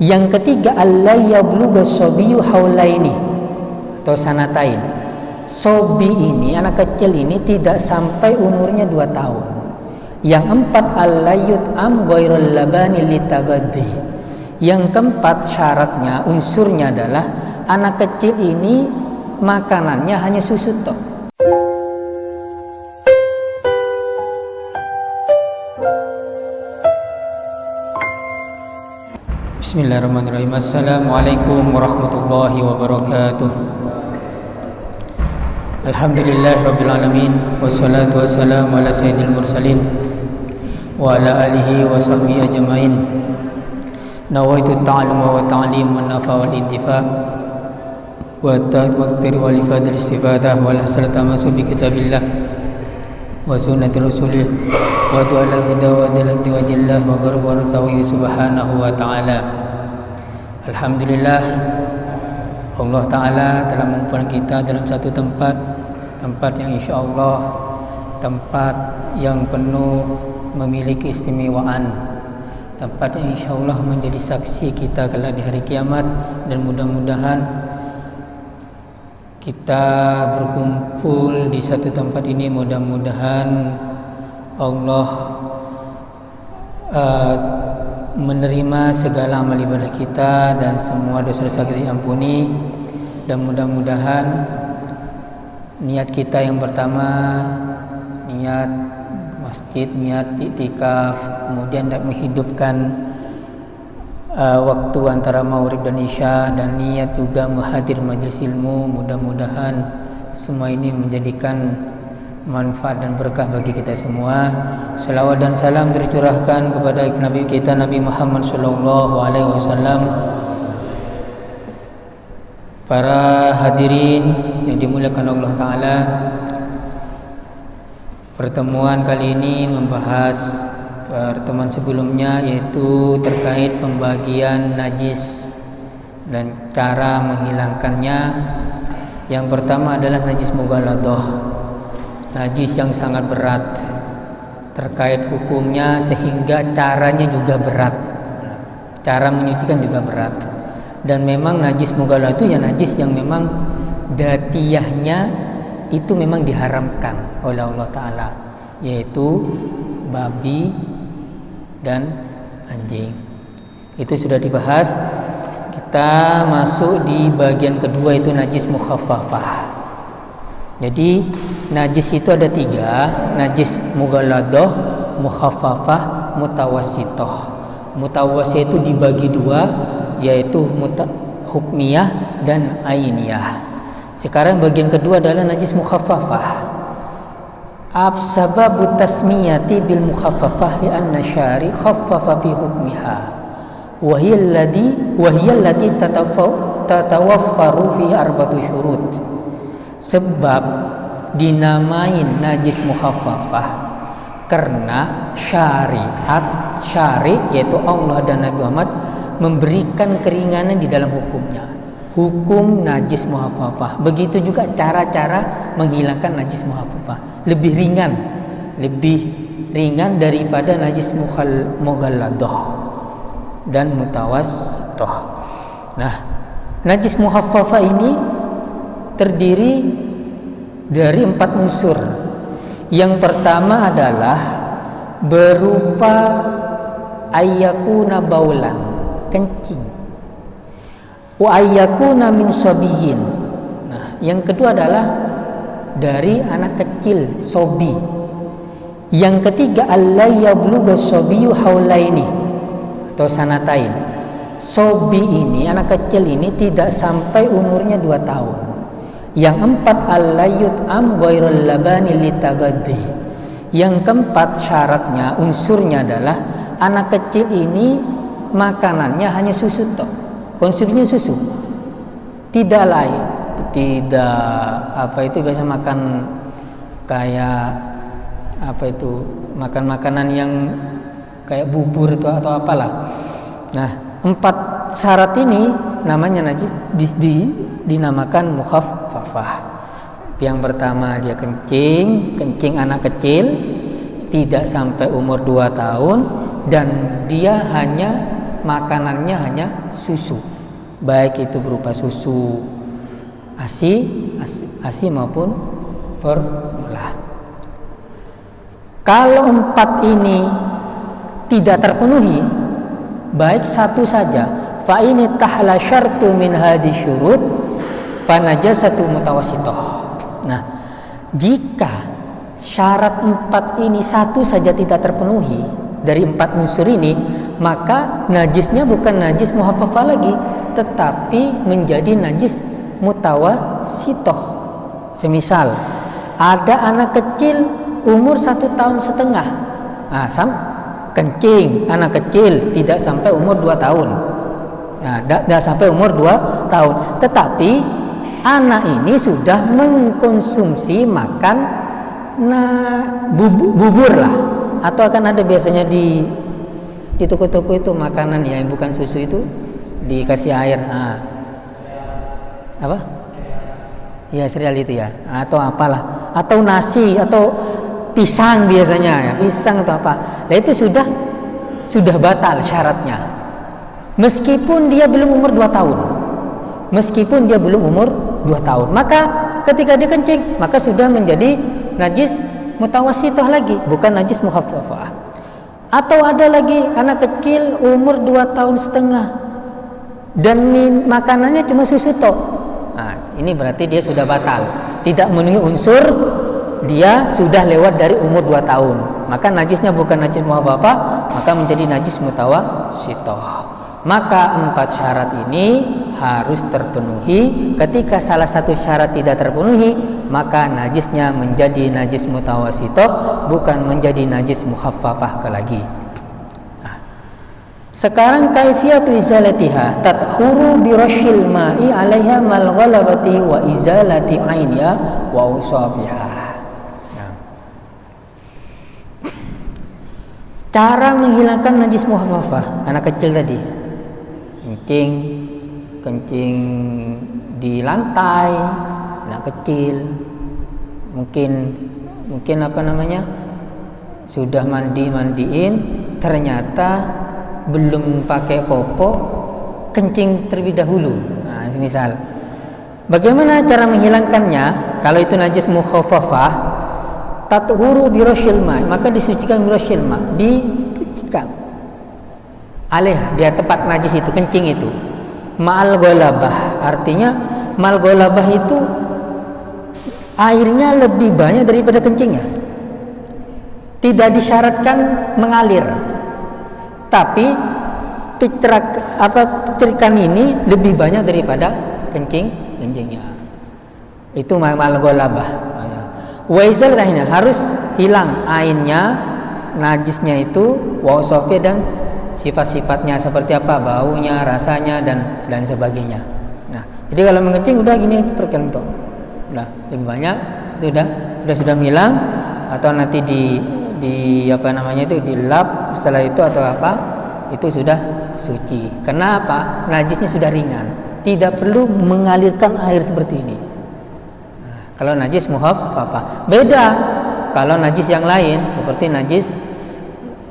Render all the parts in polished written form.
Yang ketiga, alla yablugha sabiyyu haulaini atau sanatain. Sobi ini, anak kecil ini tidak sampai umurnya 2 tahun. Yang empat, alla yut'am ghairul labani litagaddi. Yang keempat syaratnya, unsurnya adalah anak kecil ini makanannya hanya susu tok. Bismillahirrahmanirrahim. Assalamualaikum warahmatullahi wabarakatuh. Alhamdulillahirabbil alamin, wassalatu wassalamu ala sayyidil mursalin wa ala alihi wa sahbihi ajmain. Nawaitu ta'alluma wa ta'lim wa nafa wal intifa wa taqdir wal ifadah istifadah wal hasanata ma bi kitabillah wa sunnati rasulih wa du'al huda wa dalil wajillah wa garwa rasawi subhanahu wa ta'ala. Alhamdulillah, Allah Ta'ala telah mengumpulkan kita dalam satu tempat yang insya Allah tempat yang penuh memiliki istimewaan, tempat yang insya Allah menjadi saksi kita kelak di hari kiamat. Dan mudah-mudahan kita berkumpul di satu tempat ini, mudah-mudahan Allah menerima segala amal ibadah kita dan semua dosa-dosa kita diampuni. Dan mudah-mudahan niat kita yang pertama, niat masjid, niat iktikaf, kemudian menghidupkan waktu antara maghrib dan isya, dan niat juga menghadir majelis ilmu. Mudah-mudahan semua ini menjadikan manfaat dan berkah bagi kita semua. Salawat dan salam tercurahkan kepada Nabi kita Nabi Muhammad sallallahu alaihi wasallam. Para hadirin yang dimuliakan Allah Ta'ala, pertemuan kali ini membahas pertemuan sebelumnya, yaitu terkait pembagian najis dan cara menghilangkannya. Yang pertama adalah najis mughaladah, najis yang sangat berat terkait hukumnya, sehingga caranya juga berat, cara menyucikan juga berat. Dan memang najis mughalladah itu ya najis yang memang datiyahnya itu memang diharamkan oleh Allah Ta'ala, yaitu babi dan anjing. Itu sudah dibahas. Kita masuk di bagian kedua, itu najis mukhaffafah. Jadi najis itu ada 3, najis mughalladah, mukhaffafah, mutawassithah. Mutawassithah itu dibagi 2, yaitu hukmiyah dan ainiyah. Sekarang bagian kedua adalah najis mukhaffafah. Sababu tasmiyati bil mukhaffafah li anna syari khaffafa fi hukmiha wa hiya allati tatawaffaru fi 4 syurut. Sebab dinamain najis mukhaffafah karena syari yaitu Allah dan Nabi Muhammad memberikan keringanan di dalam hukumnya, hukum najis mukhaffafah. Begitu juga cara-cara menghilangkan najis mukhaffafah lebih ringan daripada najis mughalladah dan mutawassithah. Nah, najis mukhaffafah ini terdiri dari 4 unsur. Yang pertama adalah berupa ayyakuna baulan, kencing, wa ayyakuna min sabiyyin. Nah, yang kedua adalah dari anak kecil, sobi. Yang ketiga, alla yablugha sabiyyu haulaini atau sanatain. Sobi ini, anak kecil ini tidak sampai umurnya 2 tahun. Yang empat, alla yut'am ghairul labani litagaddi. Yang keempat syaratnya, unsurnya adalah anak kecil ini makanannya hanya susu tok, konsumsinya susu, tidak lain, biasa makan kayak makan makanan yang kayak bubur itu atau apalah. Nah, 4 syarat ini namanya najis, dinamakan mukhaffafah. Yang pertama, dia kencing anak kecil tidak sampai umur 2 tahun, dan dia hanya makanannya hanya susu, baik itu berupa susu ASI maupun formula. Kalau 4 ini tidak terpenuhi, baik satu saja, fa ini tahla syartu min hadhi syurut fa najasatu mutawassithah. Nah, jika syarat 4 ini satu saja tidak terpenuhi dari 4 unsur ini, maka najisnya bukan najis muhaffafah lagi, tetapi menjadi najis mutawassithah. Semisal ada anak kecil umur 1,5 tahun, kencing, anak kecil tidak sampai umur 2 tahun. Nah, tidak sampai umur 2 tahun, tetapi anak ini sudah mengkonsumsi makan bubur lah, atau akan ada biasanya di toko-toko itu makanan yang bukan susu itu dikasih air, apa? Ya cereal itu ya, atau apalah, atau nasi, atau pisang biasanya ya, pisang atau apa. Nah itu sudah batal syaratnya. Meskipun dia belum umur 2 tahun. Meskipun dia belum umur 2 tahun, maka ketika dia kencing, maka sudah menjadi najis mutawassithah lagi, bukan najis muhaffafah. Atau ada lagi anak kecil umur 2,5 tahun dan makanannya cuma susu tok. Nah, ini berarti dia sudah batal, tidak memenuhi unsur, dia sudah lewat dari umur 2 tahun. Maka najisnya bukan najis muhaffafah, maka menjadi najis mutawassithah. Maka 4 syarat ini harus terpenuhi. Ketika salah satu syarat tidak terpenuhi, maka najisnya menjadi najis mutawassithah, bukan menjadi najis muhaffafah lagi. Nah, sekarang kaifiyatu izalatiha tathuru bi rasyil ma'i 'alaiha mal ghalabati wa izalati 'ainiha wa usafiha. Cara menghilangkan najis muhaffafah anak kecil tadi, kencing di lantai, anak kecil mungkin apa namanya, sudah mandiin, ternyata belum pakai popok, kencing terlebih dahulu. Nah, misal bagaimana cara menghilangkannya? Kalau itu najis muhaffafah, tathuru bi rasyil ma', maka disucikan bi rasyil ma', disucikan dia tempat najis itu, kencing itu, ma'al ghalabah, artinya ma'al ghalabah itu airnya lebih banyak daripada kencingnya, tidak disyaratkan mengalir, tapi cerikan ini lebih banyak daripada kencingnya, itu ma'al ghalabah. Wa izalahina, harus hilang ainnya, najisnya itu, wa usafi, dan sifat-sifatnya seperti apa, baunya, rasanya, dan sebagainya. Nah, jadi kalau mengencing udah gini terkentuk, udah lebih banyak, itu sudah hilang, atau nanti di apa namanya itu dilap setelah itu atau apa, itu sudah suci. Kenapa? Najisnya sudah ringan, tidak perlu mengalirkan air seperti ini. Nah, kalau najis muhaffafah beda. Kalau najis yang lain seperti najis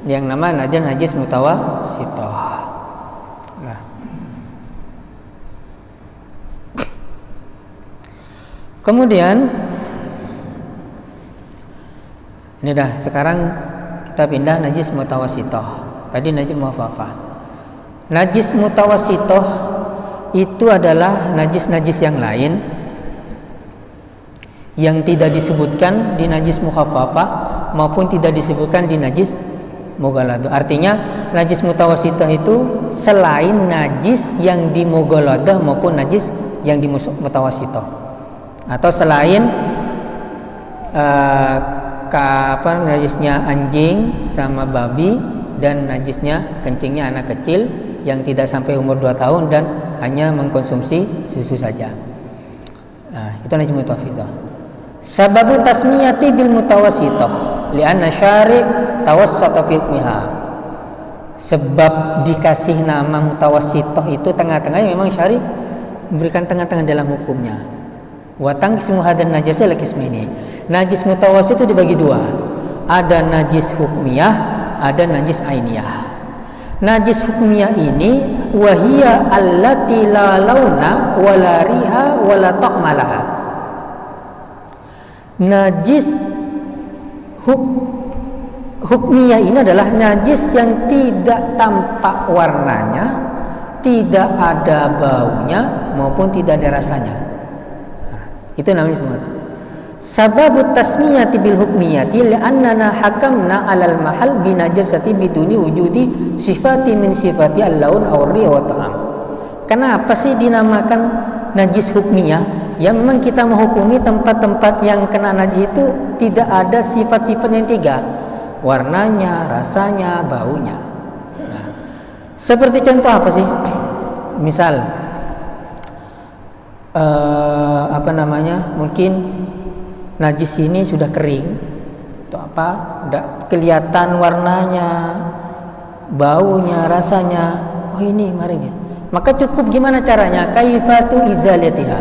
yang namanya najis mutawassithah. Nah, kemudian ini dah, sekarang kita pindah najis mutawassithah. Tadi najis muhaffafah. Najis mutawassithah itu adalah najis-najis yang lain yang tidak disebutkan di najis muhaffafah maupun tidak disebutkan di najis mughalladhah. Artinya najis mutawassithah itu selain najis yang di mughalladhah maupun najis yang di mutawassithah, atau selain najisnya anjing sama babi, dan najisnya kencingnya anak kecil yang tidak sampai umur 2 tahun dan hanya mengkonsumsi susu saja. Nah, itu najis mutawassithah. Sababu tasmiyati bil mutawassithah li'anna syari' tawassata fi hukmiha. Sebab dikasih nama mutawassithah itu tengah-tengahnya, memang syari' memberikan tengah-tengah dalam hukumnya. Wa tanqismu hadan najasa lakismini. Najis mutawassith itu dibagi 2. Ada najis hukmiyah, ada najis ainiyah. Najis hukmiyah ini wahia allati la launa wala riha wala ta'malaha. Najis hukmiyah ini adalah najis yang tidak tampak warnanya, tidak ada baunya maupun tidak ada rasanya. Nah, itu namanya semua. Sababut tasmiyati bil hukmiyati li'annana hakamna 'alal mahal bi najasati biduni wujudi sifati min sifati al-laun aw riha wa ta'am. Kenapa sih dinamakan najis hukmiyah? Yang memang kita menghukumi tempat-tempat yang kena najis itu tidak ada sifat-sifat yang tiga, warnanya, rasanya, baunya. Nah, seperti contoh apa sih? Misal mungkin najis ini sudah kering atau apa, tidak kelihatan warnanya, baunya, rasanya. Oh ini mari nih. Maka cukup gimana caranya? Kaifatu izalatiha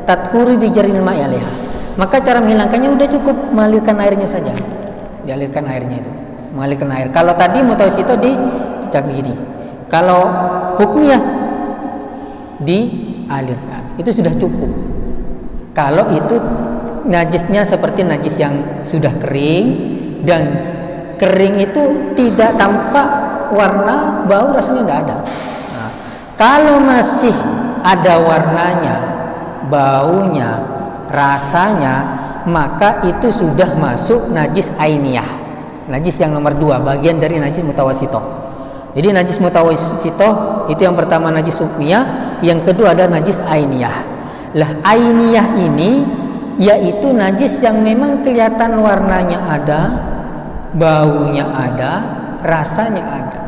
tathuru bi jaril ma'i 'alaiha. Maka cara menghilangkannya udah cukup mengalirkan airnya saja. Dialirkan airnya itu. Mengalirkan air. Kalau tadi mutawasito dicak gini. Kalau hukmiyah dialirkan. Itu sudah cukup. Kalau itu najisnya seperti najis yang sudah kering, dan kering itu tidak tampak warna, bau, rasanya tidak ada. Nah, kalau masih ada warnanya, baunya, rasanya, maka itu sudah masuk najis ainiyah, najis yang nomor 2, bagian dari najis mutawasito. Jadi najis mutawasito itu yang pertama najis hukmiyah, yang kedua ada najis ainiyah. Lah ainiyah ini yaitu najis yang memang kelihatan warnanya ada, baunya ada, rasanya ada.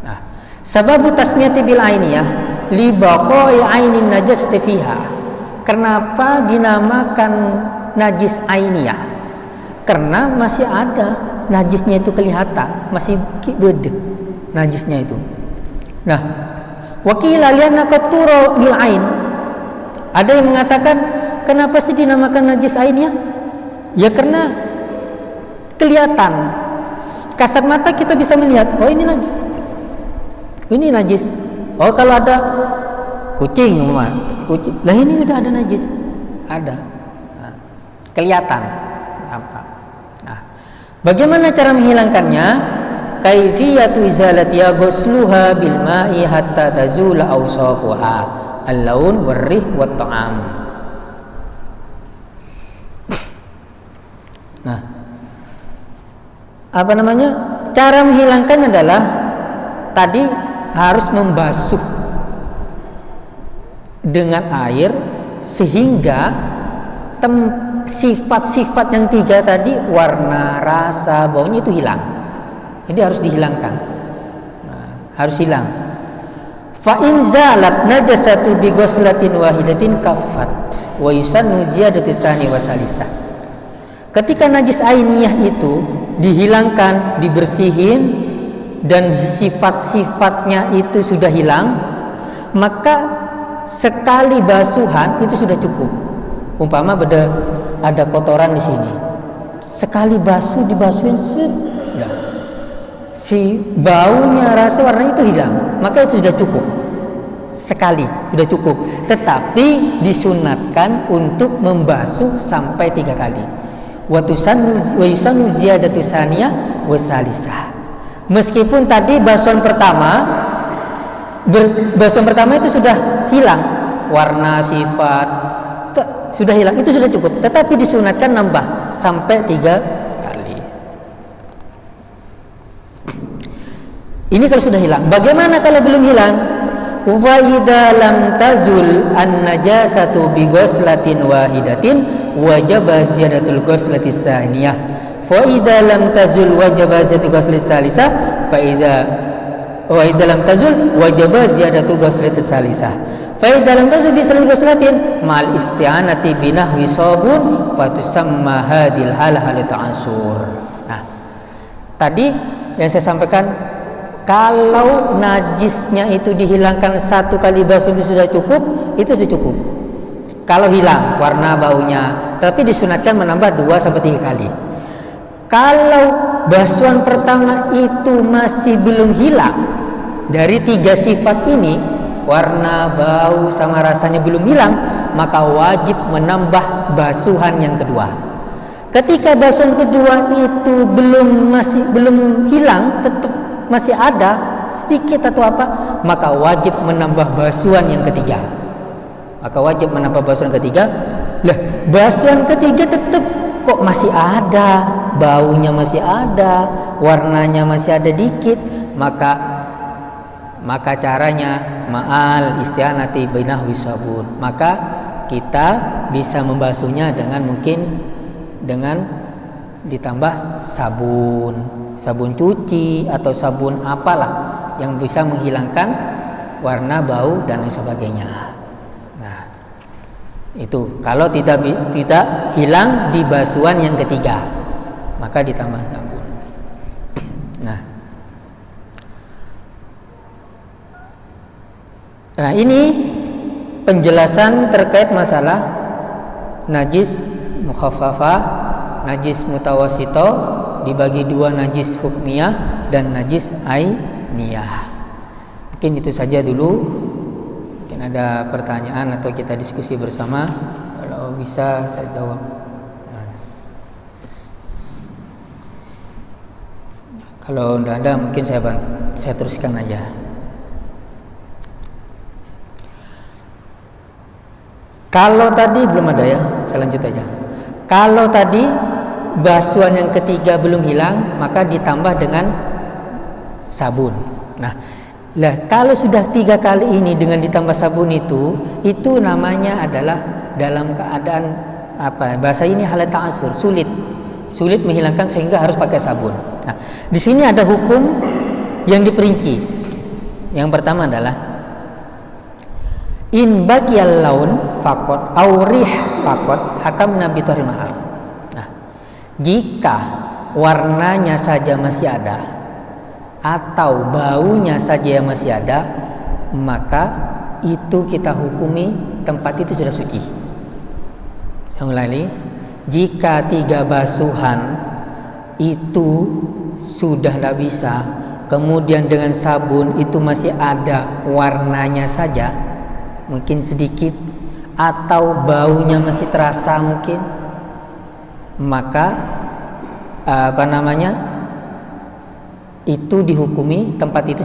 Nah, sababu tasmiyati bil ainiyah li baqai ainin najasati fiha. Kenapa dinamakan najis ainiyah? Karena masih ada najisnya itu kelihatan, masih beda najisnya itu. Nah, wakila lianna qatturu bil ain. Ada yang mengatakan kenapa sih dinamakan najis ainiyah? Ya karena kelihatan, kasat mata kita bisa melihat, oh ini najis, ini najis. Oh kalau ada kucing, lah ini udah ada najis, ada, nah, kelihatan apa. Nah, bagaimana cara menghilangkannya? Kaifiyatu izalatiha ghusluha bil ma'i hatta tazula awsafuha al-laun war-rih wat-ta'am. Nah, cara menghilangkannya adalah tadi harus membasuh dengan air sehingga sifat-sifat yang 3 tadi, warna, rasa, baunya itu hilang. Jadi harus dihilangkan. Nah, harus hilang. Fa in zalat najasatu bi ghuslatin wahidatin kaffat wa yusannu ziyadatu tsani wa salisah. Ketika najis ainiyah itu dihilangkan, dibersihin, dan sifat-sifatnya itu sudah hilang, maka sekali basuhan itu sudah cukup. Umpama ada kotoran di sini, sekali basuh, dibasuhin set, ya. Si baunya, rasa, warnanya itu hilang, maka itu sudah cukup. Sekali sudah cukup. Tetapi disunatkan untuk membasuh sampai 3 kali. Wa yusannu ziyadatu tsaniyah wa salisah. Meskipun tadi basuhan pertama itu sudah hilang warna, sifat, sudah hilang, itu sudah cukup. Tetapi disunatkan nambah sampai 3 kali. Ini kalau sudah hilang. Bagaimana kalau belum hilang? Wa idza lam tazul an-najasatu bi ghuslatin wahidatin wajaba ziyadatul ghuslati tsaniyah. Fa idza lam tazul wajaba ziyadatul ghuslati tsalisah. Fa idza lam tazul wajaba ziyadatul ghuslati tsalisah. Fa idza lam tazul bi ghuslatin mal isti'anati bi nahwi sabun fa tusamma hadil halalatu asur. Nah, tadi yang saya sampaikan, kalau najisnya itu dihilangkan 1 kali basuh itu sudah cukup, itu sudah cukup. Kalau hilang warna, baunya, tapi disunatkan menambah 2 sampai 3 kali. Kalau basuhan pertama itu masih belum hilang dari 3 sifat ini, warna, bau, sama rasanya belum hilang, maka wajib menambah basuhan yang kedua. Ketika basuhan kedua itu belum hilang, tetap masih ada sedikit atau apa, maka wajib menambah basuhan yang ketiga. Lah, basuhan ketiga tetap kok masih ada, baunya masih ada, warnanya masih ada dikit, maka caranya ma'al isti'anati binahwi sabun. Maka kita bisa membasuhnya dengan ditambah sabun cuci atau sabun apalah yang bisa menghilangkan warna, bau dan lain sebagainya. Nah, itu kalau tidak hilang di basuhan yang ketiga, maka ditambah sabun. Nah, ini penjelasan terkait masalah najis mukhaffafah, najis mutawasito, dibagi dua, najis hukmiyah dan najis ainiyah. Mungkin itu saja dulu. Mungkin ada pertanyaan atau kita diskusi bersama. Kalau bisa saya jawab. Kalau tidak ada, mungkin saya teruskan aja. Kalau tadi belum ada ya, saya lanjut aja. Kalau tadi basuhan yang ketiga belum hilang, maka ditambah dengan sabun. Nah, kalau sudah 3 kali ini dengan ditambah sabun itu namanya adalah dalam keadaan apa? Bahasa ini halat ta'asur, sulit menghilangkan sehingga harus pakai sabun. Nah, di sini ada hukum yang diperinci. Yang pertama adalah in baqiyal laun faqat aw rih faqat hakamna bi tahrim mahal. Nah, jika warnanya saja masih ada atau baunya saja yang masih ada, maka itu kita hukumi tempat itu sudah suci. Saya ulangi, jika 3 basuhan itu sudah tidak bisa, kemudian dengan sabun itu masih ada warnanya saja, mungkin sedikit, atau baunya masih terasa mungkin, maka itu dihukumi tempat itu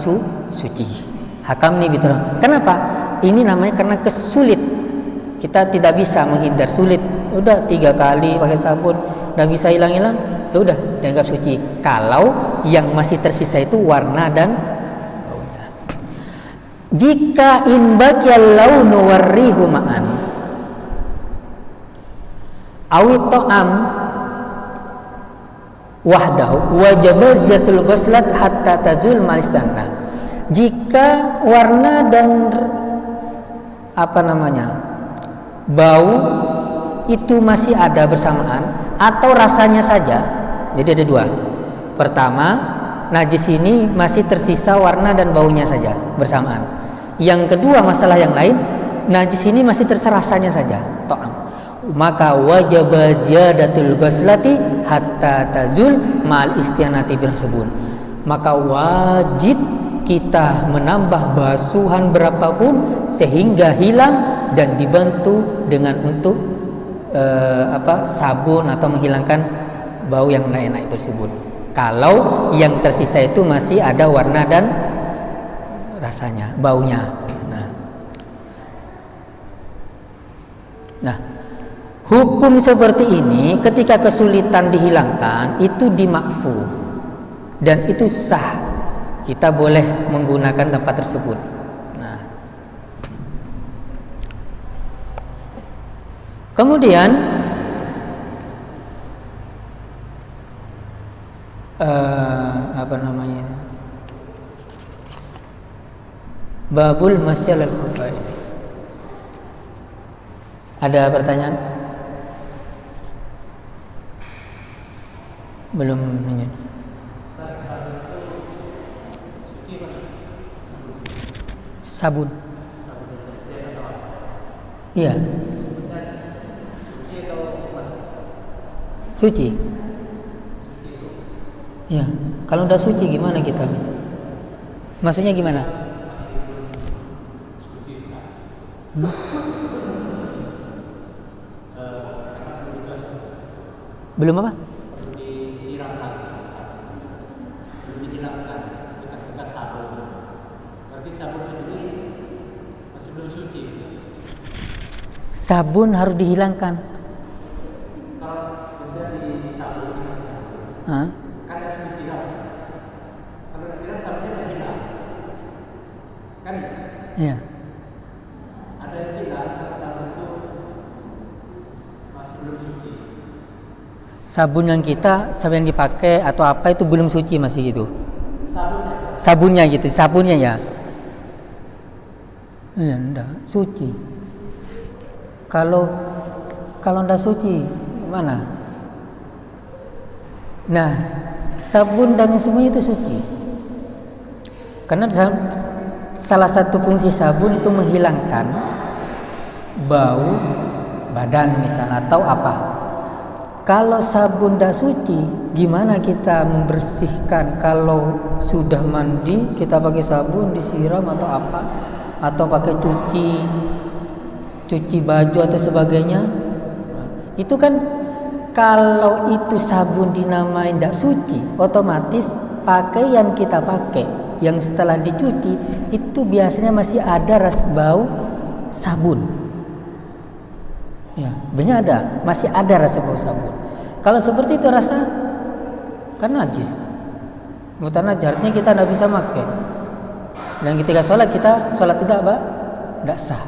suci. Hakam nih gitu. Kenapa? Ini namanya karena kesulit. Kita tidak bisa menghindar, sulit. Udah 3 kali pakai sabun, udah bisa hilang-hilang, ya udah dianggap suci. Kalau yang masih tersisa itu warna dan baunya. Jika in baqiyal launu warrihu ma'an awi ta'am wahdahu wajaba ziyatul ghuslat hatta tazul malistanna. Jika warna dan bau itu masih ada bersamaan atau rasanya saja, jadi ada 2. Pertama, najis ini masih tersisa warna dan baunya saja bersamaan. Yang kedua, masalah yang lain, najis ini masih tersisa rasanya saja, ta'am. Maka wajib ziyadatul ghuslati hatta tazul ma'al istianati bil sabun. Maka wajib kita menambah basuhan berapapun sehingga hilang dan dibantu dengan untuk sabun atau menghilangkan bau yang tidak enak tersebut. Kalau yang tersisa itu masih ada warna dan rasanya, baunya. Nah, hukum seperti ini ketika kesulitan dihilangkan itu dimakfu dan itu sah. Kita boleh menggunakan tempat tersebut. Nah, kemudian babul masyal al-khufai. Ada pertanyaan? Belum ini. Sabun. Iya. Suci. Ya, kalau udah suci gimana kita? Maksudnya gimana? Belum apa? Disiramkan, belum dihilangkan bekas-bekas sabun. Berarti sabun sendiri masih belum suci. Sabun harus dihilangkan. Kalau sudah di sabun, Hah? kan harus disiram. Kalau disiram sabunnya tidak hilang, kan? Iya. Ada yang bilang kalau sabun itu masih belum suci. Sabun yang dipakai atau apa itu belum suci masih gitu. Sabunnya. Sabunnya gitu, sabunnya ya. Iya, enggak suci. Kalau enggak suci gimana? Nah, sabun dan semuanya itu suci. Karena salah satu fungsi sabun itu menghilangkan bau badan misalnya atau apa. Kalau sabun dah suci, gimana kita membersihkan? Kalau sudah mandi, kita pakai sabun disiram atau apa? Atau pakai cuci baju atau sebagainya? Itu kan kalau itu sabun dinamai tidak suci, otomatis pakaian kita pakai yang setelah dicuci itu biasanya masih ada bau sabun. Ya, biasanya masih ada rasa bau sabun. Kalau seperti itu rasa kan najis. Mutan najis artinya kita tidak bisa pakai. Dan ketika sholat tidak sah.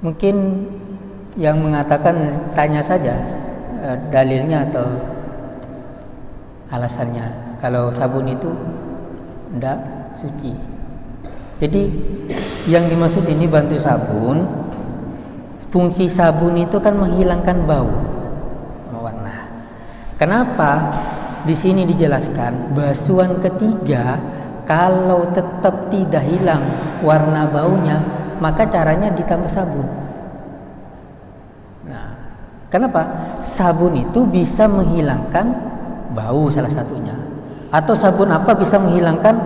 Mungkin yang mengatakan tanya saja dalilnya atau alasannya. Kalau sabun itu tidak suci. Jadi yang dimaksud ini bantu sabun. Fungsi sabun itu kan menghilangkan bau warna. Kenapa? Di sini dijelaskan basuhan ketiga kalau tetap tidak hilang warna baunya, maka caranya ditambah sabun. Nah, kenapa? Sabun itu bisa menghilangkan bau salah satunya. Atau sabun apa bisa menghilangkan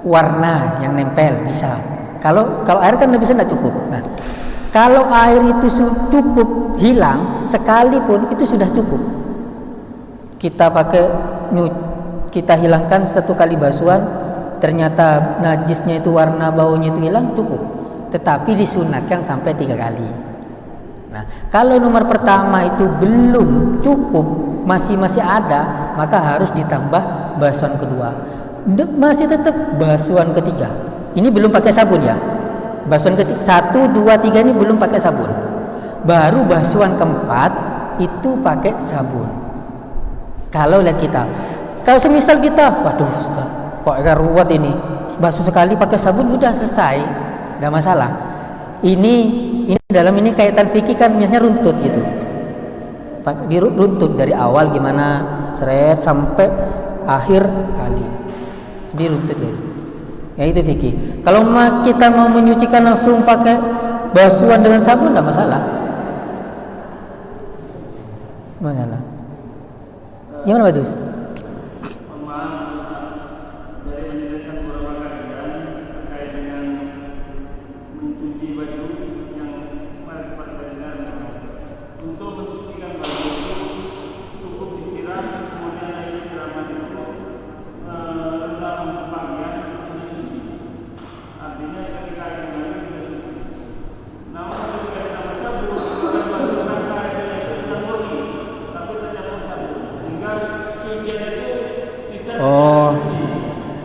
warna yang nempel bisa. Kalau air kan bisa tidak cukup. Nah, kalau air itu cukup hilang sekalipun itu sudah cukup. Kita hilangkan satu kali basuhan, ternyata najisnya itu warna baunya itu hilang, cukup. Tetapi disunatkan sampai 3 kali. Nah, kalau nomor pertama itu belum cukup, masih ada, maka harus ditambah basuhan kedua. Masih tetap basuhan ketiga. Ini belum pakai sabun ya. Basuhan ketiga 1, 2, 3 ini belum pakai sabun. Baru basuhan keempat itu pakai sabun. Kalau lihat kita, kalau semisal kita, waduh, kok agak ruwet ini, basuh sekali pakai sabun udah selesai, tidak masalah. Ini dalam ini kaitan fikih kan biasanya runtut gitu. Runtut dari awal gimana seret sampai akhir kali. Di runtut ya. Ya itu fikih. Kalau kita mau menyucikan langsung pakai basuhan dengan sabun tidak masalah. Masalah. Gimana Badus? Dari penjelasan beberapa kajian terkait dengan mencuci baju yang pas saya dengar, untuk mencucikan baju itu cukup disiram, kemudian air siraman itu rendam bagian sudah suci. Artinya ketika air mengalir sudah suci. Namun ketika ditambah sabun, bukan baju tanpa airnya itu tidak murni, tapi tercampur sabun, sehingga cucian itu bisa. Oh,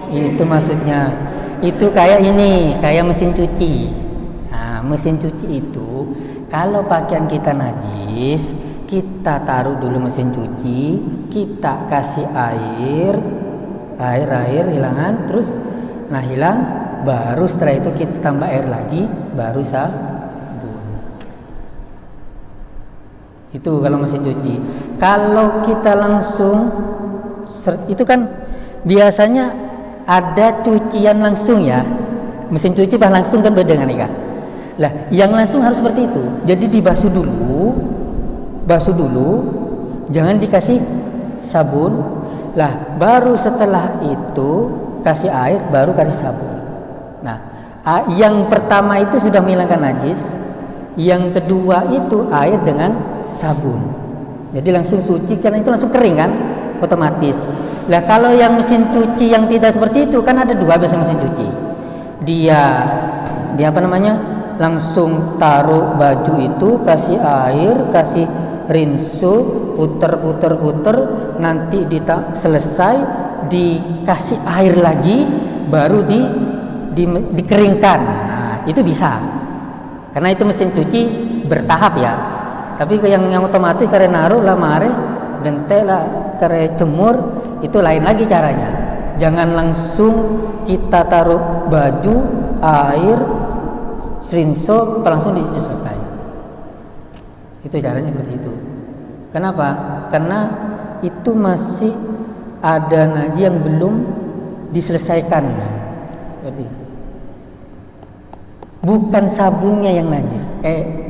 itu maksudnya. Itu kayak ini, kayak mesin cuci. Nah, mesin cuci itu kalau pakaian kita najis, kita taruh dulu mesin cuci, kita kasih air hilangan, terus hilang, baru setelah itu kita tambah air lagi, baru sabun. Itu kalau mesin cuci. Kalau kita langsung, itu kan biasanya ada cucian langsung ya. Mesin cuci langsung kan beda dengan ikan. Lah, yang langsung harus seperti itu. Jadi dibasuh dulu, jangan dikasih sabun. Lah baru setelah itu kasih air, baru kasih sabun. Nah, yang pertama itu sudah menghilangkan najis, yang kedua itu air dengan sabun. Jadi langsung suci karena itu langsung kering kan, otomatis. Lah kalau yang mesin cuci yang tidak seperti itu kan ada dua biasa mesin cuci. Dia apa namanya? Langsung taruh baju itu, kasih air, kasih rinso, puter, nanti selesai dikasih air lagi, baru dikeringkan. Nah, itu bisa. Karena itu mesin cuci bertahap ya. Tapi yang otomatis karena naruh lah mare dan tela kare jemur itu lain lagi caranya. Jangan langsung kita taruh baju, air, rinso, langsung dicuci selesai. Itu caranya seperti itu. Kenapa? Karena itu masih ada najis yang belum diselesaikan. Jadi bukan sabunnya yang najis,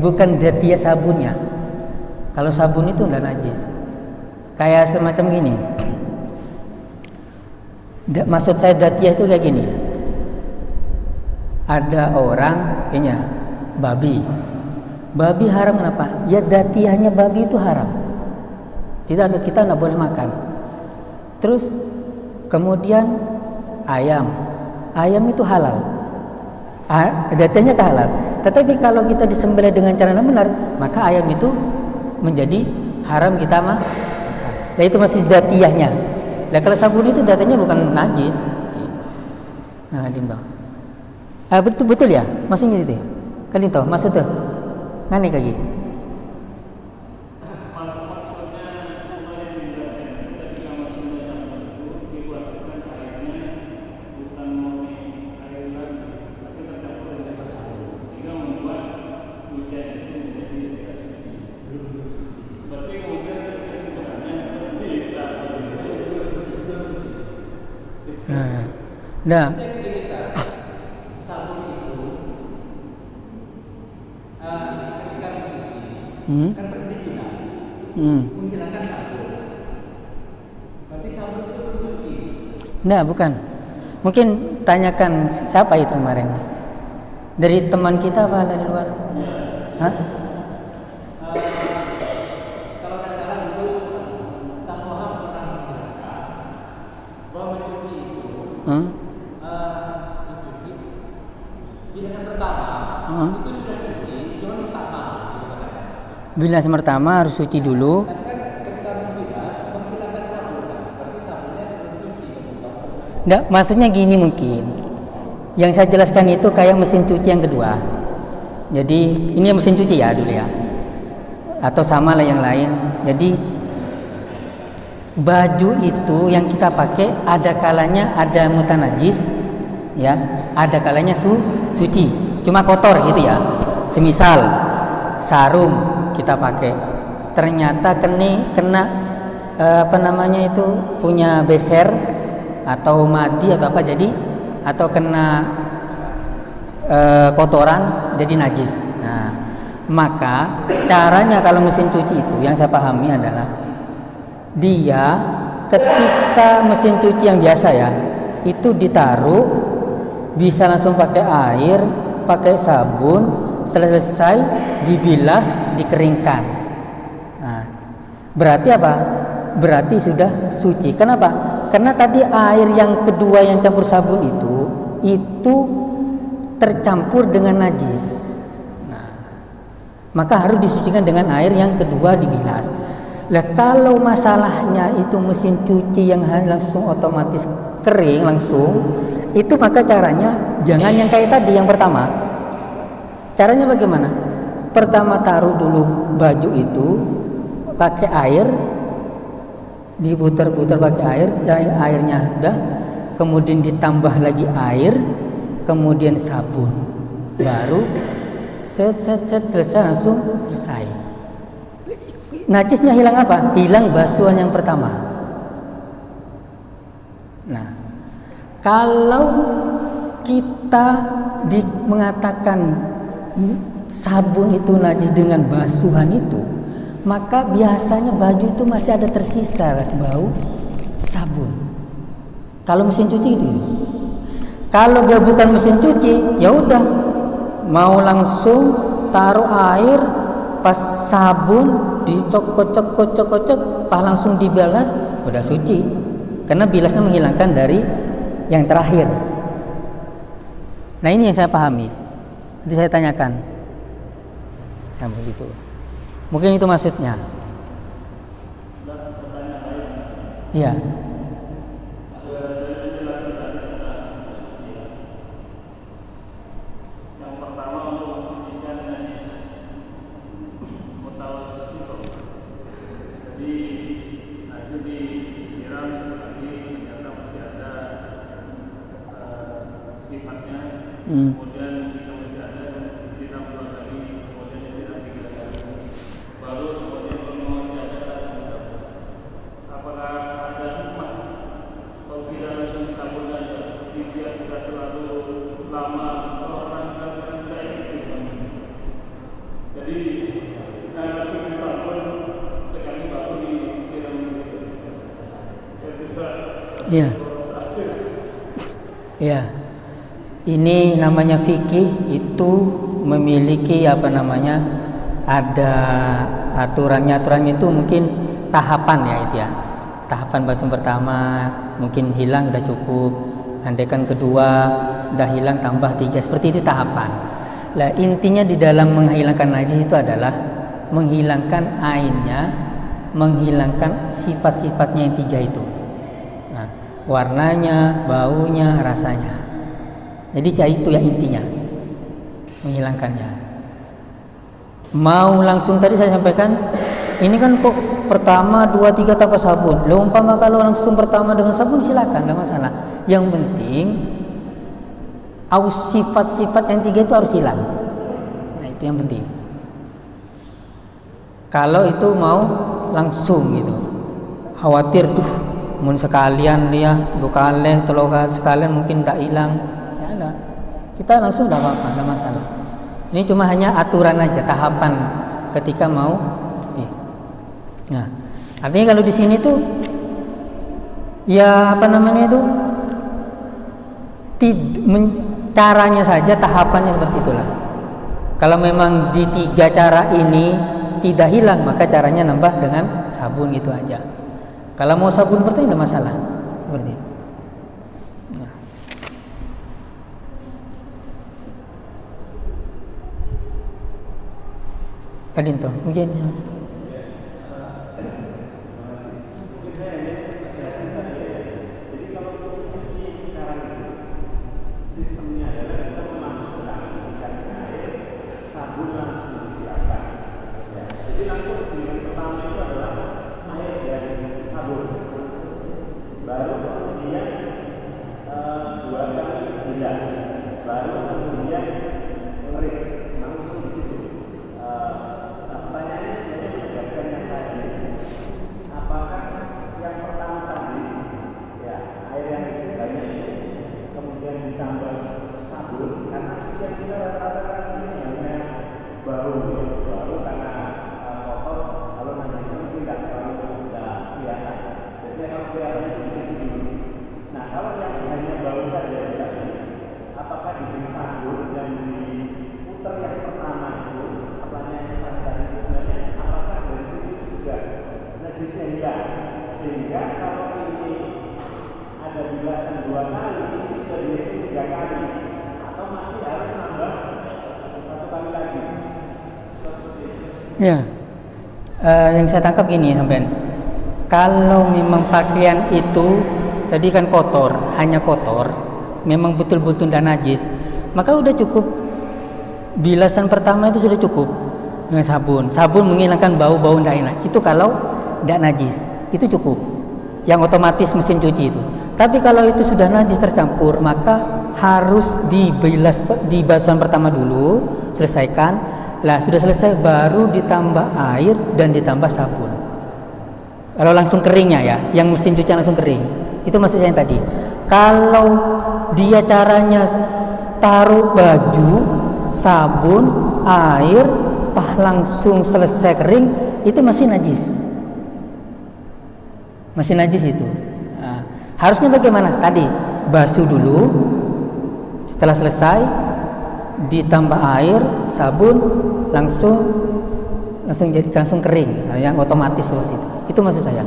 bukan datia sabunnya. Kalau sabun itu enggak najis. Kayak semacam gini. Maksud saya datia itu kayak gini. Ada orang kayaknya babi haram kenapa? Ya datiahnya babi itu haram. Kita nggak boleh makan. Terus kemudian ayam itu halal. Datiahnya halal. Tetapi kalau kita disembelih dengan cara yang benar, maka ayam itu menjadi haram kita makan. Nah itu masih datiahnya. Nah kalau sabun itu datiahnya bukan najis. Nah dinto. Betul ya, masih gitu ya. Kan itu maksud tuh. Nani kaki. Nah, sabun itu ketika mencuci kan perlu dibilas, menghilangkan sabun. Berarti sabun itu mencuci. Nah, bukan. Mungkin tanyakan siapa itu kemarin? Dari teman kita apa dari luar? Hah? Kalau tidak salah dulu Tamoham pernah menjelaskan bahwa mencuci itu mencuci bilasan pertama itu sudah suci, cuma mustahil. Bilasan pertama harus suci dulu. Kan ketika membilas menghilangkan sabun, berarti sabunnya belum suci. Nggak, maksudnya gini mungkin. Yang saya jelaskan itu kayak mesin cuci yang kedua. Jadi ini mesin cuci ya dulu ya. Atau sama lah yang lain. Jadi baju itu yang kita pakai ada kalanya ada mutanajis ya, ada kalanya suci, cuma kotor gitu ya. Semisal sarung kita pakai ternyata kena apa namanya itu punya beser atau mati atau apa, jadi atau kena kotoran jadi najis. Nah, maka caranya kalau mesin cuci itu yang saya pahami adalah dia ketika mesin cuci yang biasa ya itu ditaruh bisa langsung pakai air, pakai sabun, selesai dibilas, dikeringkan. Nah, berarti apa? Berarti sudah suci. Kenapa? Karena tadi air yang kedua yang campur sabun itu tercampur dengan najis. Nah, maka harus disucikan dengan air yang kedua dibilas. Lah kalau masalahnya itu mesin cuci yang langsung otomatis kering langsung, itu maka caranya jangan yang kayak tadi yang pertama. Caranya bagaimana? Pertama taruh dulu baju itu pakai air, diputar-putar pakai air, airnya udah, kemudian ditambah lagi air, kemudian sabun, baru set selesai, langsung selesai. Najisnya hilang apa? Hilang basuhan yang pertama. Nah, kalau kita mengatakan sabun itu najis dengan basuhan itu, maka biasanya baju itu masih ada tersisa bau sabun. Kalau mesin cuci itu. Kalau dia bukan mesin cuci, ya udah mau langsung taruh air, pas sabun dicocok-cocok, pas langsung dibilas, udah suci. Karena bilasnya menghilangkan dari yang terakhir. Nah ini yang saya pahami. Nanti saya tanyakan. Nah begitu. Mungkin itu maksudnya. Iya. Kemudian kita masih ada disiram 2 kali, kemudian disiram 3 kali, baru kemudian kalau masih ada apakah ada hikmah kalau tidak langsung sabun aja, tidak terlalu lama, kalau orang sekarang tidak efektif. Jadi langsung disabun sekali baru disiram gitu. Iya. Iya. Ini namanya fikih, itu memiliki ada aturannya itu mungkin tahapan ya itu ya. Tahapan basum pertama mungkin hilang udah cukup, andaikan kedua udah hilang tambah 3, seperti itu tahapan. Lah intinya di dalam menghilangkan najis itu adalah menghilangkan ainnya, menghilangkan sifat-sifatnya yang 3 itu. Nah, warnanya, baunya, rasanya. Jadi itu yang intinya, menghilangkannya. Mau langsung tadi saya sampaikan, ini kan kok pertama 2, 3 tanpa sabun. Lo umpama kalau langsung pertama dengan sabun silakan, enggak masalah. Yang penting sifat-sifat yang 3 itu harus hilang. Nah itu yang penting. Kalau itu mau langsung gitu, khawatir mun sekalian dia 2 kali, 3 kali sekalian mungkin tak hilang. Kita langsung tidak apa-apa, tidak masalah. Ini cuma hanya aturan aja, tahapan ketika mau bersih. Nah, artinya kalau di sini tuh ya caranya saja, tahapannya seperti itulah. Kalau memang di 3 cara ini tidak hilang, maka caranya nambah dengan sabun itu aja. Kalau mau sabun pertama tidak masalah, seperti itu. Kadinto, mungkin. Jadi kalau mesin cuci sekarang itu sistemnya adalah kita memasukkan dikasih air, sabun langsung disiapkan. Ya, jadi langsung yang pertama itu adalah air dan sabun. Baru kemudian 2 kali bilas, baru kemudian ngerik langsung di situ. Pertanyaannya sebenarnya menegaskan yang tadi, apakah yang pertama tadi ya air yang banyak ini kemudian ditambah sabun, karena cucian kita rata-rata kan ini hanya bau karena kotor, kalau najisnya mungkin tidak terlalu kelihatan. Biasanya kalau kelihatan itu dicuci dulu. Nah kalau yang hanya bau saja tadi, apakah diberi sabun dan diputar yang pertama itu? Pertanyaannya saya tadi sebenarnya apakah dari situ sudah najisnya hilang, sehingga kalau ini ada bilasan 2 kali, ini sudah dihitung 3 kali, atau masih harus nambah 1 kali lagi? Seperti itu. Ya, yang saya tangkap gini sampean. Kalau memang pakaian itu tadi kan kotor, hanya kotor, memang betul-betul tidak najis, maka udah cukup. Bilasan pertama itu sudah cukup dengan sabun. Sabun menghilangkan bau-bau tidak enak. Itu kalau tidak najis, itu cukup. Yang otomatis mesin cuci itu. Tapi kalau itu sudah najis tercampur, maka harus dibilas di basuhan pertama dulu, selesaikan. Lah sudah selesai baru ditambah air dan ditambah sabun. Kalau langsung keringnya ya, yang mesin cuci langsung kering. Itu maksud saya yang tadi. Kalau dia caranya taruh baju, sabun, air, langsung selesai kering, itu masih najis. Masih najis itu. Nah, harusnya bagaimana? Tadi basuh dulu, setelah selesai ditambah air, sabun, langsung kering. Nah, yang otomatis seperti itu. Itu maksud saya.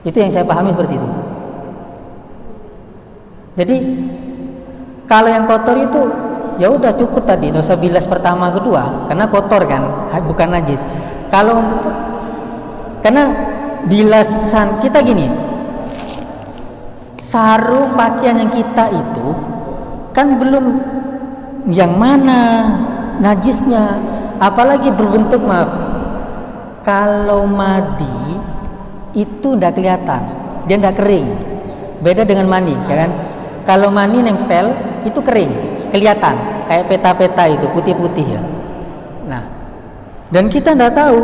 Itu yang saya pahami seperti itu. Jadi kalau yang kotor itu ya udah cukup tadi, nggak usah bilas pertama kedua karena kotor kan, bukan najis. Karena bilasan kita gini, sarung pakaian yang kita itu kan belum yang mana najisnya, apalagi berbentuk kalau madi itu udah kelihatan, dia udah kering. Beda dengan mani, ya kan? Kalau mani nempel itu kering, kelihatan kayak peta-peta itu putih-putih ya. Nah, dan kita nggak tahu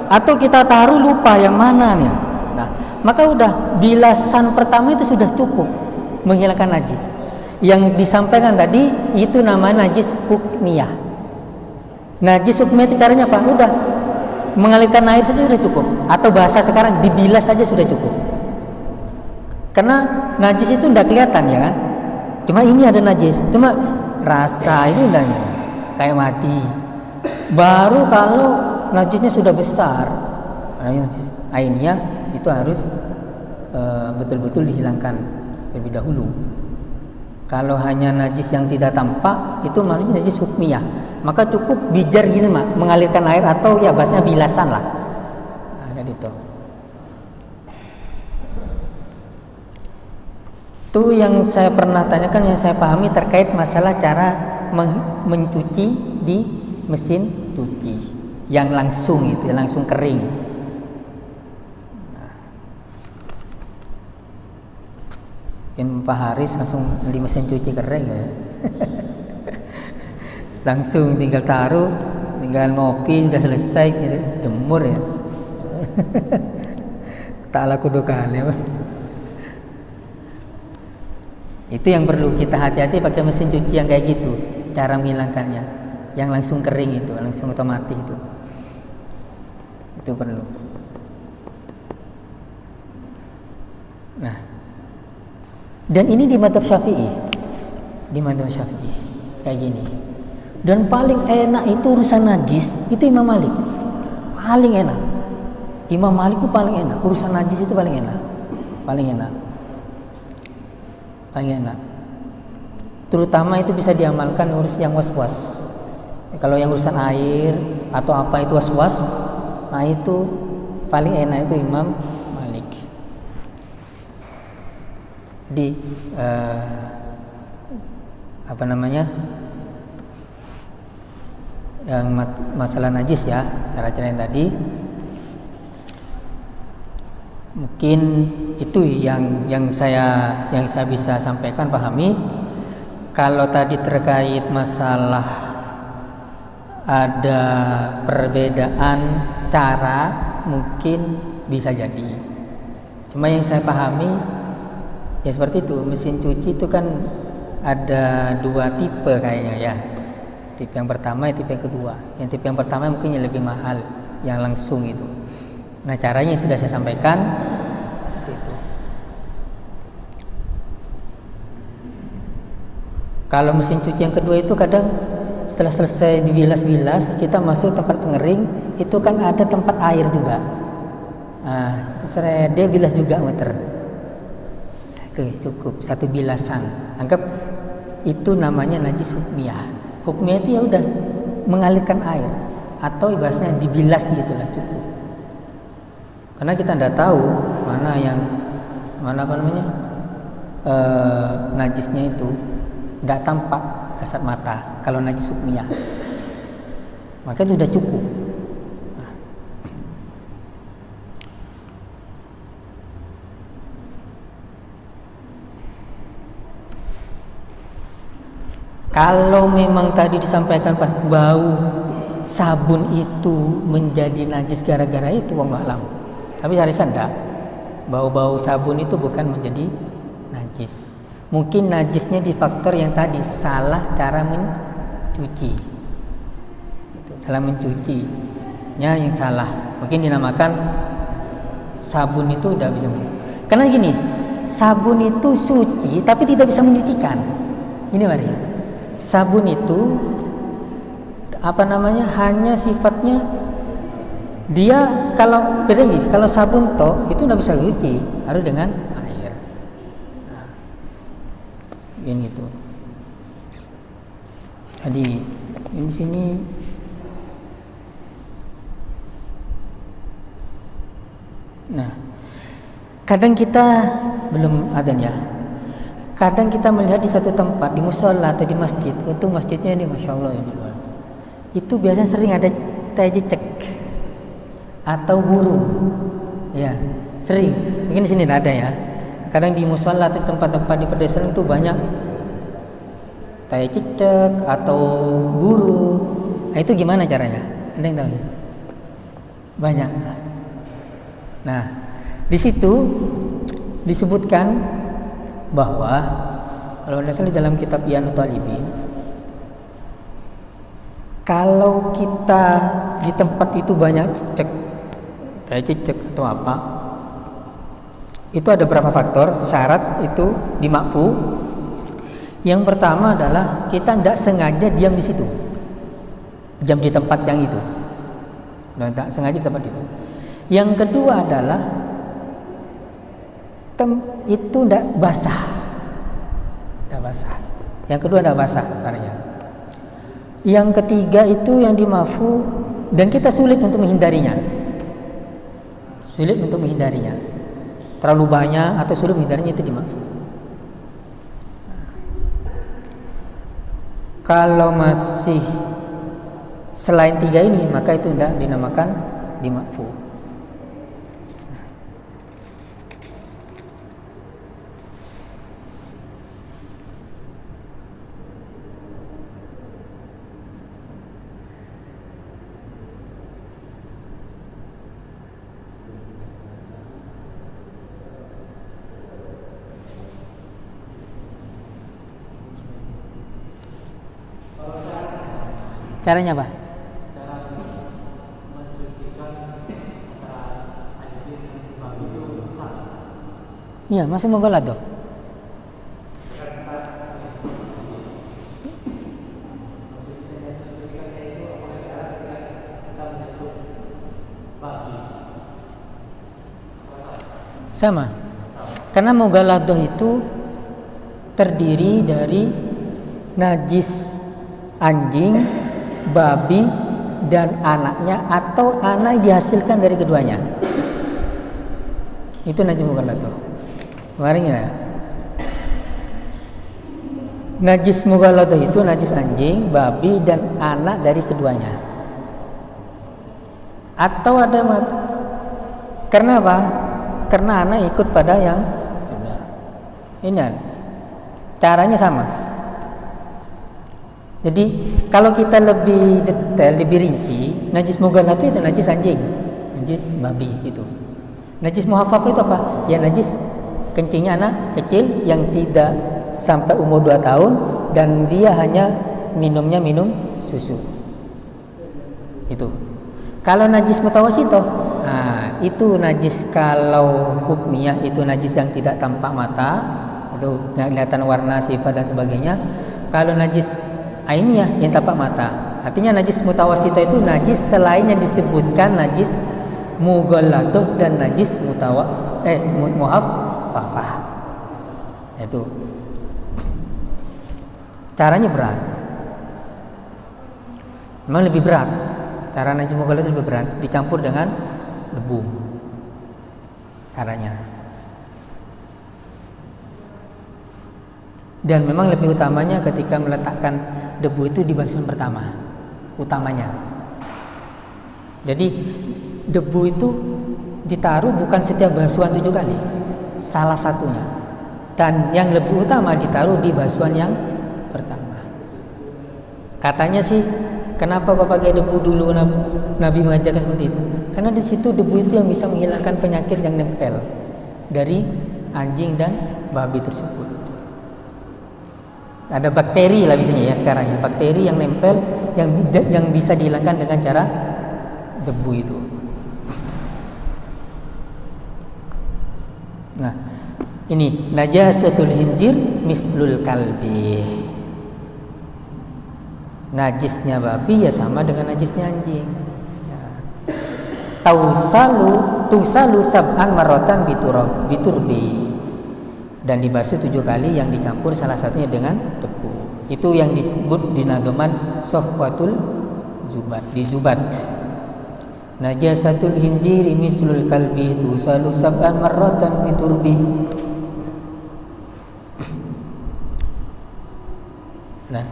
atau kita taruh lupa yang mana nih. Nah, maka udah bilasan pertama itu sudah cukup menghilangkan najis. Yang disampaikan tadi itu namanya najis hukmiyah. Najis hukmiyah itu caranya apa? Udah mengalirkan air saja sudah cukup, atau bahasa sekarang dibilas saja sudah cukup. Karena najis itu tidak kelihatan ya kan, cuma ini ada najis, cuma rasa ini udah kayak mati. Baru kalau najisnya sudah besar, najis ainnya itu harus betul-betul dihilangkan terlebih dahulu. Kalau hanya najis yang tidak tampak itu maksudnya najis hukmiyah, maka cukup bijar gini mengalirkan air atau ya bahasanya bilasan lah. Nah, kayak gitu. Itu yang saya pernah tanyakan, yang saya pahami terkait masalah cara mencuci di mesin cuci yang langsung itu, yang langsung kering. Mungkin Pak Haris langsung beli mesin cuci kering ya. Langsung tinggal taruh, tinggal ngopi, udah selesai, jemur ya. Tak laku dua kali. Itu yang perlu kita hati-hati pakai mesin cuci yang kayak gitu, cara menghilangkannya, yang langsung kering itu, langsung otomatis itu perlu. Nah, dan ini di mazhab Syafi'i, kayak gini. Dan paling enak itu urusan najis itu Imam Malik, paling enak. Imam Malik itu paling enak, urusan najis itu paling enak. Terutama itu bisa diamalkan urus yang was-was. Kalau yang urusan air atau apa itu was-was, nah itu paling enak itu Imam Malik. Jadi yang masalah najis ya, cara-cara yang tadi mungkin itu yang saya bisa sampaikan, pahami. Kalau tadi terkait masalah ada perbedaan cara, mungkin bisa jadi. Cuma yang saya pahami ya seperti itu. Mesin cuci itu kan ada dua tipe kayaknya ya. Tipe yang pertama, tipe yang kedua. Yang tipe yang pertama mungkin yang lebih mahal, yang langsung itu. Nah, caranya sudah saya sampaikan. Itu. Kalau mesin cuci yang kedua itu kadang setelah selesai dibilas-bilas, kita masuk tempat pengering, itu kan ada tempat air juga. Nah, dia bilas juga muter. Itu cukup satu bilasan. Anggap itu namanya najis hukmiyah. Hukmiyah itu ya udah mengalirkan air atau ibaratnya dibilas gitulah, cukup. Karena kita tidak tahu najisnya itu tidak tampak kasat mata. Kalau najis hukmiyah, maka itu sudah cukup. Kalau memang tadi disampaikan pas bau sabun itu menjadi najis gara-gara itu, wallahu a'lam. Tapi saya rasa enggak. Bau-bau sabun itu bukan menjadi najis. Mungkin najisnya di faktor yang tadi, salah cara mencuci. Salah mencuci. Ya, yang salah. Mungkin dinamakan sabun itu udah bisa. Karena gini, sabun itu suci tapi tidak bisa menyucikan. Ini Mari. Sabun itu hanya sifatnya dia kalau beda gini, kalau sabun toh itu nggak bisa cuci, harus dengan air. Nah, ini gitu. Jadi di sini nah, kadang kita belum adzan ya. Kadang kita melihat di satu tempat, di musola atau di masjid, untuk masjidnya ini Masya Allah ini, itu biasanya sering ada tai cicak atau burung, ya sering. Mungkin di sini tidak ada ya. Kadang di musola atau tempat-tempat di pedesaan itu banyak tai cicak atau burung. Nah, itu gimana caranya? Ada yang tahu ya? Banyak. Nah, di situ disebutkan bahwa kalau di dalam kitab Iyanut Talibin, kalau kita di tempat itu banyak cicak, kayak cicak atau apa, itu ada beberapa faktor syarat itu dimakfu. Yang pertama adalah kita tidak sengaja diam di situ, diam di tempat yang itu, dan tidak sengaja di tempat itu. Yang kedua adalah itu tidak basah, Yang kedua tidak basah karena. Yang ketiga itu yang dimakfu dan kita sulit untuk menghindarinya. Terlalu banyak atau sulit menghindarinya itu dimakfu. Kalau masih selain tiga ini maka itu tidak dinamakan dimakfu. Caranya apa? Iya, masih mughalladh. Sama. Karena mughalladh itu terdiri dari najis anjing, babi, dan anaknya atau anak yang dihasilkan dari keduanya. Itu najis mughalladh. Kemarin ya. Najis mughalladh itu najis anjing, babi, dan anak dari keduanya. Atau ada karena apa? Karena anak ikut pada yang ini. Caranya sama. Jadi kalau kita lebih detail, lebih rinci, najis mughalladh itu najis anjing, najis babi itu. Najis muhaffaf itu apa? Ya najis kencingnya anak kecil yang tidak sampai umur 2 tahun dan dia hanya minum susu. Itu. Kalau najis mutawassithah, nah itu najis kalau hukmiyah itu najis yang tidak tampak mata, itu nggak kelihatan warna, sifat dan sebagainya. Kalau najis ainiyah yang tampak mata. Artinya najis mutawassithah itu najis selain yang disebutkan najis mughalladh dan najis muhaffafah. Itu. Caranya berat. Memang lebih berat. Cara najis mughalladh lebih berat, dicampur dengan debu. Caranya. Dan memang lebih utamanya ketika meletakkan debu itu di basuhan pertama, utamanya. Jadi debu itu ditaruh bukan setiap basuhan 7 kali, salah satunya. Dan yang lebih utama ditaruh di basuhan yang pertama. Katanya sih, kenapa kau pakai debu dulu? Nabi mengajarkan seperti itu. Karena di situ debu itu yang bisa menghilangkan penyakit yang nempel dari anjing dan babi tersebut. Ada bakteri lah biasanya ya sekarang ya, bakteri yang nempel yang bisa dihilangkan dengan cara debu itu. Nah, ini najasatul khinzir mislul kalbi. Najisnya babi ya sama dengan najisnya anjing. Ya. Tusalu sab'an marratan biturbi. Dan dibasuh 7 kali yang dicampur salah satunya dengan debu. Itu yang disebut di nadoman safwatul zubat, di zubat. Najasatul khinziri mislul kalbi tusalu sab'an marratan biturbi. Nah,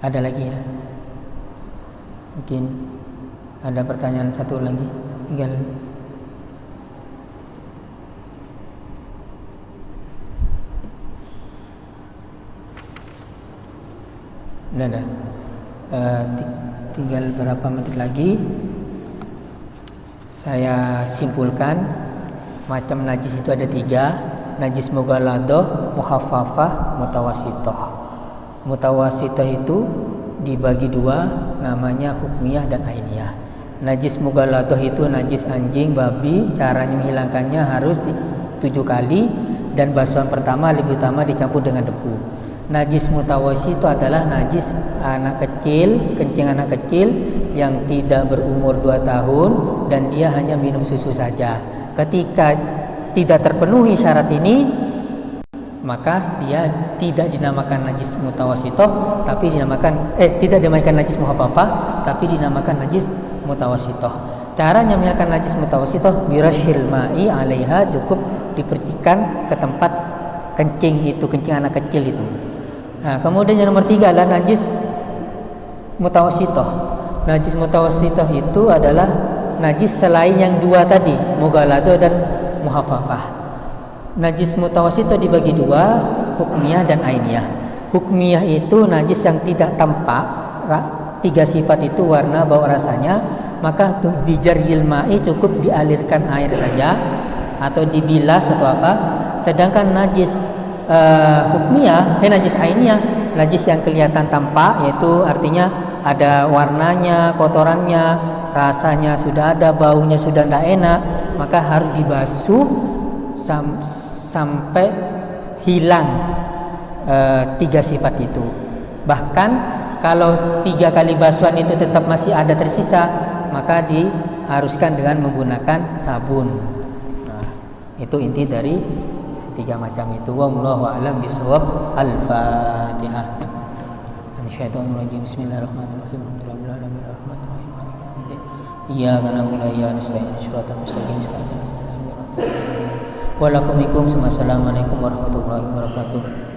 ada lagi ya? Mungkin ada pertanyaan satu lagi. Tinggal Nah, tinggal berapa menit lagi. Saya simpulkan macam najis itu ada 3. Najis mughaladah, muhaffafah, mutawasithah. Mutawasithah itu dibagi 2, namanya hukmiyah dan ainiyah. Najis mughaladah itu najis anjing, babi. Caranya menghilangkannya harus 7 kali, dan basuhan pertama lebih utama dicampur dengan debu. Najis mutawasithah itu adalah najis anak kecil, kencing anak kecil yang tidak berumur 2 tahun dan dia hanya minum susu saja. Ketika tidak terpenuhi syarat ini, maka dia tidak dinamakan najis mutawasithah, tapi tidak dinamakan najis muhaffafah, tapi dinamakan najis mutawasithah. Caranya menghilangkan najis mutawasithah birasyil ma'i 'alaiha, cukup dipercikan ke tempat kencing itu, kencing anak kecil itu. Nah, kemudian yang nomor 3 adalah najis mutawasithah. Najis mutawasithah itu adalah najis selain yang 2 tadi, mughaladah dan muhaffafah. Najis mutawasithah dibagi 2, hukmiyah dan ainiyah. Hukmiyah itu najis yang tidak tampak, 3 sifat itu warna, bau, rasanya, maka bijaryil ma'i, cukup dialirkan air saja atau dibilas atau apa. Sedangkan najis hukmiyah, najis ainiyah, najis yang kelihatan tampak, yaitu artinya ada warnanya, kotorannya, rasanya sudah ada, baunya sudah tidak enak, maka harus dibasuh sampai hilang 3 sifat itu. Bahkan kalau 3 kali basuhan itu tetap masih ada tersisa, maka diharuskan dengan menggunakan sabun. Nah, itu inti dari 3 macam itu. Wallahu a'lam bishawab. Al-Fatihah. Minasyaitonir Bismillahirrahmanirrahim. Alhamdulillahirabbil alamin arrahmanirrahim. Iyyaka na'budu wa iyyaka nasta'in. Shiratal mustaqim. Shiratal ladzina an'amta 'alaihim. Assalamualaikum warahmatullahi wabarakatuh.